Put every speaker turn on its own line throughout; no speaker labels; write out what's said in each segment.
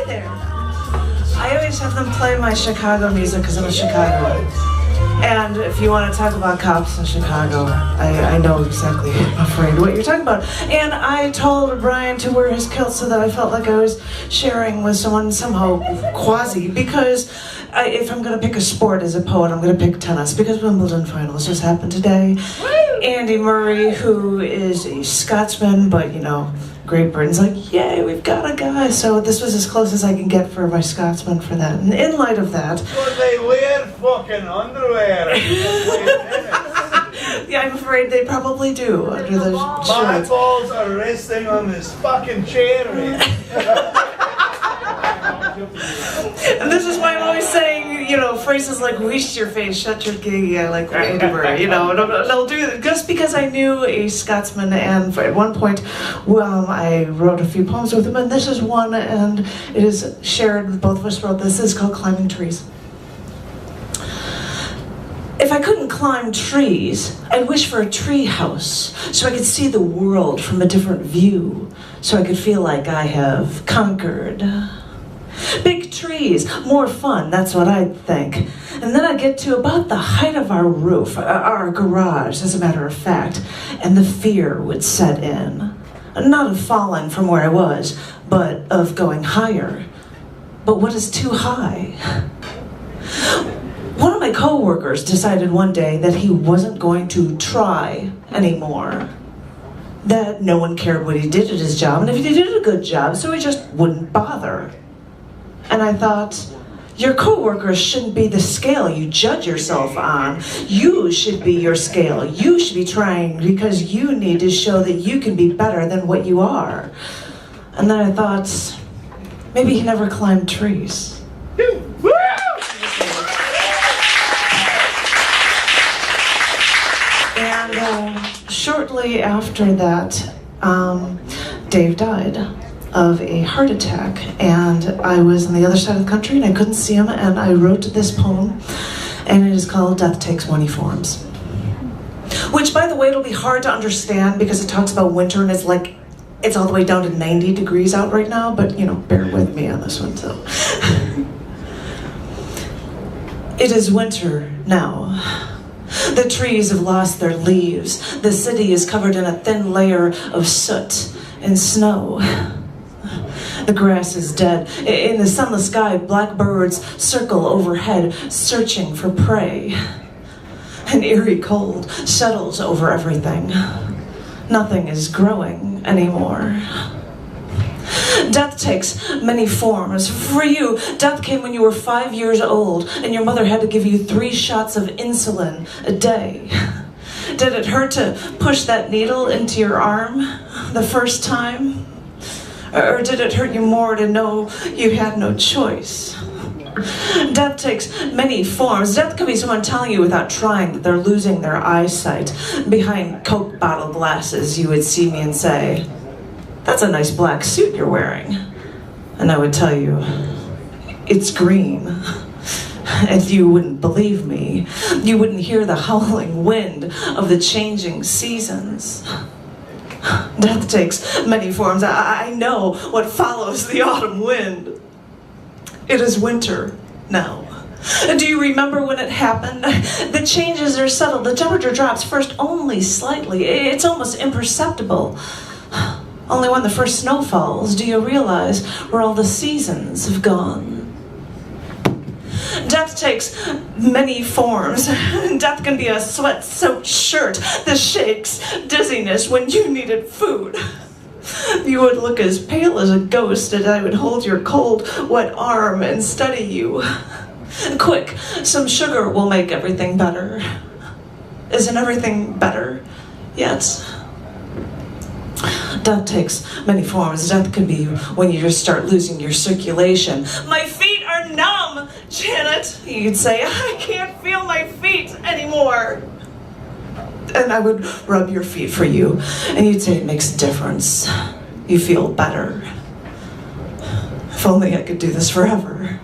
there. I always have them play my Chicago music because I'm a Chicagoan. And if you want to talk about cops in Chicago, I know exactly, I'm afraid, what you're talking about. And I told Brian to wear his kilt so that I felt like I was sharing with someone somehow quasi, because if I'm going to pick a sport as a poet, I'm going to pick tennis, because Wimbledon finals just happened today. Andy Murray, who is a Scotsman, but you know, Great Britain's like, yay, we've got a guy. So this was as close as I can get for my Scotsman for that. And in light of that...
Well, they wear fucking underwear.
Yeah, I'm afraid they probably do under the
My
shorts.
balls are resting on this fucking chair.
And this is why I'm always saying, you know, phrases like "weesh your face, shut your gig," I like Andy Murray, you know, and I'll do it just because I knew a Scotsman, and at one point, well, I wrote a few poems with him, and this is one, and it is shared, both of us wrote this. This is called Climbing Trees. If I couldn't climb trees, I'd wish for a tree house, so I could see the world from a different view, so I could feel like I have conquered. Big trees, more fun, that's what I'd think. And then I'd get to about the height of our roof, our garage, as a matter of fact, and the fear would set in. Not of falling from where I was, but of going higher. But what is too high? One of my co-workers decided one day that he wasn't going to try anymore. That no one cared what he did at his job, and if he did a good job, so he just wouldn't bother. And I thought, your co-workers shouldn't be the scale you judge yourself on. You should be your scale. You should be trying because you need to show that you can be better than what you are. And then I thought, maybe he never climbed trees. And shortly after that, Dave died of a heart attack, and I was on the other side of the country and I couldn't see him, and I wrote this poem, and it is called Death Takes Many Forms. Which, by the way, it'll be hard to understand because it talks about winter, and it's all the way down to 90 degrees out right now, but you know, bear with me on this one, so. It is winter now. The trees have lost their leaves. The city is covered in a thin layer of soot and snow. The grass is dead. In the sunless sky, black birds circle overhead, searching for prey. An eerie cold settles over everything. Nothing is growing anymore. Death takes many forms. For you, death came when you were 5 years old and your mother had to give you 3 shots of insulin a day. Did it hurt to push that needle into your arm the first time? Or did it hurt you more to know you had no choice? Death takes many forms. Death could be someone telling you without trying that they're losing their eyesight. Behind Coke bottle glasses, you would see me and say, "That's a nice black suit you're wearing." And I would tell you, "It's green." And you wouldn't believe me. You wouldn't hear the howling wind of the changing seasons. Death takes many forms. I know what follows the autumn wind. It is winter now. Do you remember when it happened? The changes are subtle. The temperature drops first only slightly. It's almost imperceptible. Only when the first snow falls do you realize where all the seasons have gone. Death takes many forms. Death can be a sweat-soaked shirt that shakes, dizziness when you needed food. You would look as pale as a ghost, and I would hold your cold, wet arm and study you. Quick, some sugar will make everything better. Isn't everything better yet? Death takes many forms. Death can be when you just start losing your circulation. "My feet are numb, Janet," you'd say. "I can't feel my feet anymore." And I would rub your feet for you, and you'd say, "It makes a difference. You feel better." If only I could do this forever.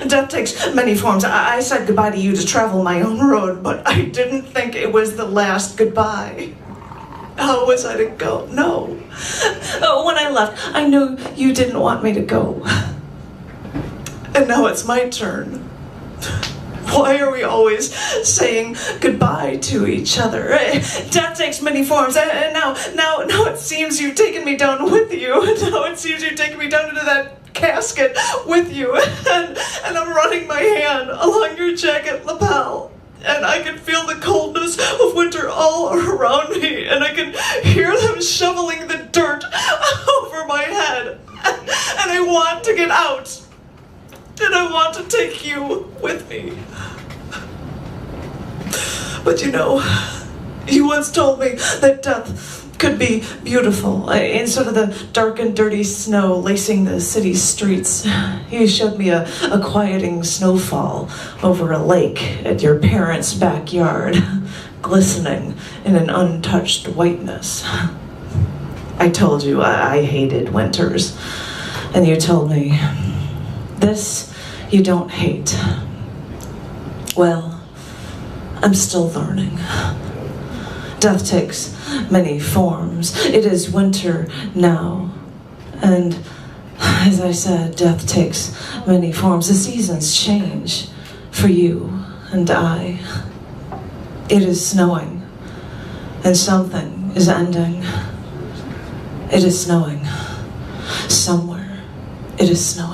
Death takes many forms. I said goodbye to you to travel my own road, but I didn't think it was the last goodbye. How was I to go? No. When I left, I knew you didn't want me to go. And now it's my turn. Why are we always saying goodbye to each other? Death takes many forms, and now it seems you've taken me down with you. Now it seems you've taken me down into that casket with you, and I'm running my hand along your jacket lapel. And I can feel the coldness of winter all around me, and I can hear them shoveling the dirt over my head. And I want to get out. And I want to take you with me. But you once told me that death could be beautiful. Instead of the dark and dirty snow lacing the city streets, you showed me a quieting snowfall over a lake at your parents' backyard, glistening in an untouched whiteness. I told you I hated winters, and you told me, this you don't hate. Well, I'm still learning. Death takes many forms. It is winter now. And as I said, death takes many forms. The seasons change for you and I. It is snowing, and something is ending. It is snowing. Somewhere it is snowing.